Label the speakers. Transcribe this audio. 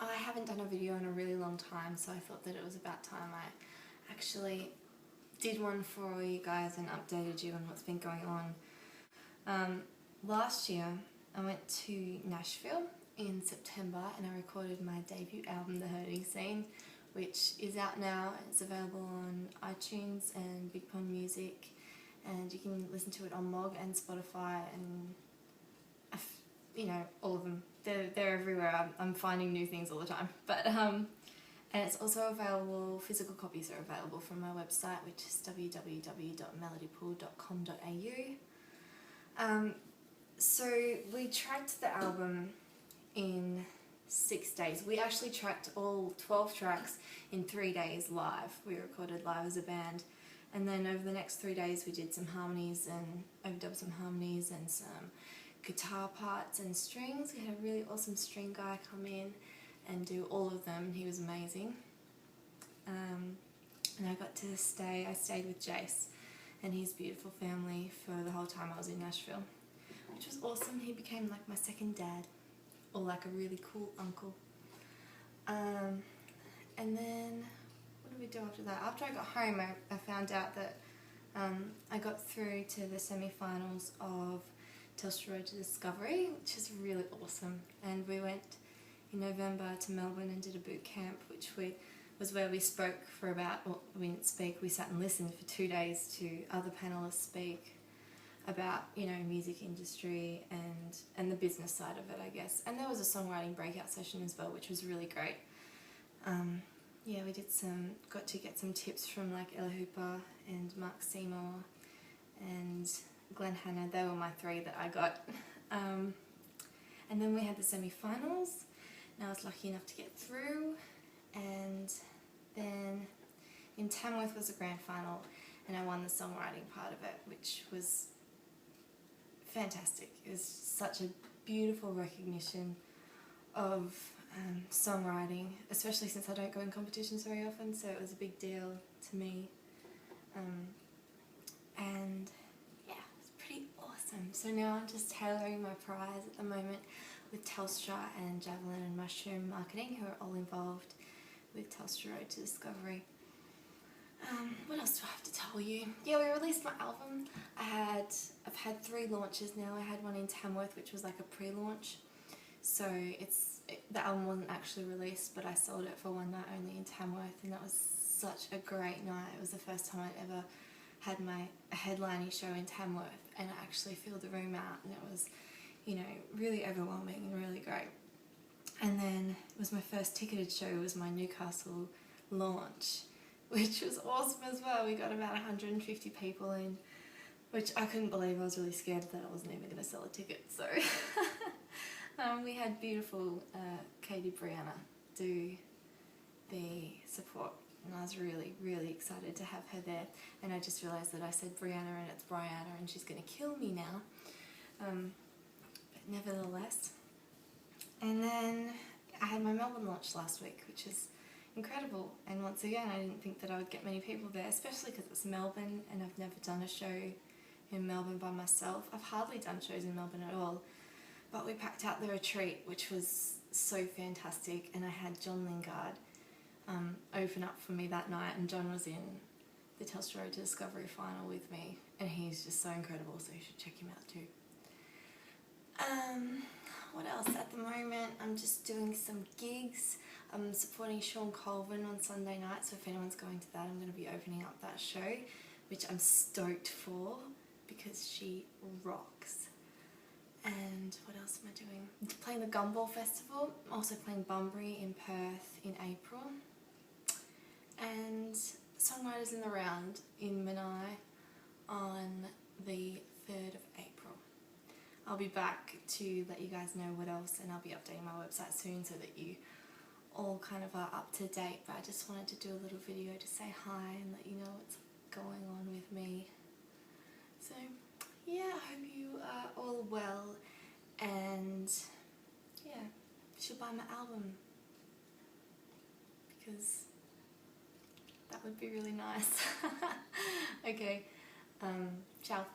Speaker 1: I haven't done a video in a really long time, so I thought that it was about time I actually did one for you guys and updated you on what's been going on. Last year I went to Nashville in September and I recorded my debut album, The Hurting Scene, which is out now. It's available on iTunes and BigpondMusic, and you can listen to it on Mog and Spotify and all of them. They're everywhere. I'm finding new things all the time. But and it's also available, physical copies are available from my website, which is www.melodypool.com.au. So we tracked the album in 6 days. We actually tracked all 12 tracks in 3 days live. We recorded live as a band, and then over the next 3 days we did some harmonies and overdubbed some harmonies and some guitar parts and strings. We had a really awesome string guy come in and do all of them. He was amazing. And I stayed with Jace and his beautiful family for the whole time I was in Nashville, which was awesome. He became like my second dad, or like a really cool uncle. And then what did we do after that? After I got home, I found out that I got through to the semi-finals of Telstra Road to Discovery, which is really awesome. And we went in November to Melbourne and did a boot camp, which was where we spoke for about, well, we didn't speak, we sat and listened for 2 days to other panellists speak about, music industry and the business side of it, I guess. And there was a songwriting breakout session as well, which was really great. We got to get some tips from like Ella Hooper and Mark Seymour and Glenn Hanna. They were my 3 that I got. And then we had the semi-finals, and I was lucky enough to get through. And then in Tamworth was the grand final, and I won the songwriting part of it, which was fantastic. It was such a beautiful recognition of songwriting, especially since I don't go in competitions very often, so it was a big deal to me. And yeah, it's pretty awesome. So now I'm just tailoring my prize at the moment with Telstra and Javelin and Mushroom Marketing, who are all involved with Telstra Road to Discovery. What else do I have to tell you? Yeah, we released my album. I've had 3 launches now. I had one in Tamworth, which was like a pre-launch. So the album wasn't actually released, but I sold it for one night only in Tamworth, and that was such a great night. It was the first time I'd ever had a headlining show in Tamworth, and I actually filled the room out, and it was, really overwhelming and really great. And then it was my first ticketed show. It was my Newcastle launch, which was awesome as well. We got about 150 people in, which I couldn't believe. I was really scared that I wasn't even going to sell a ticket. So we had beautiful Katie Brianna do the support, and I was really, really excited to have her there. And I just realised that I said Brianna and it's Brianna, and she's going to kill me now. But nevertheless. And then I had my Melbourne launch last week, which is incredible. And once again, I didn't think that I would get many people there, especially because it's Melbourne and I've never done a show in Melbourne by myself. I've hardly done shows in Melbourne at all. But we packed out the retreat, which was so fantastic, and I had John Lingard open up for me that night, and John was in the Telstra Road to Discovery final with me, and he's just so incredible, so you should check him out too. What else? At the moment, I'm just doing some gigs. I'm supporting Sean Colvin on Sunday night, so if anyone's going to that, I'm going to be opening up that show, which I'm stoked for because she rocks. And what else am I doing? I'm playing the Gumball Festival. I'm also playing Bunbury in Perth in April. And Songwriters in the Round in Menai on the 3rd of April. I'll be back to let you guys know what else, and I'll be updating my website soon so that you all kind of are up to date. But I just wanted to do a little video to say hi and let you know what's going on with me. So yeah, I hope you are all well, and yeah, you should buy my album because that would be really nice. Okay, ciao.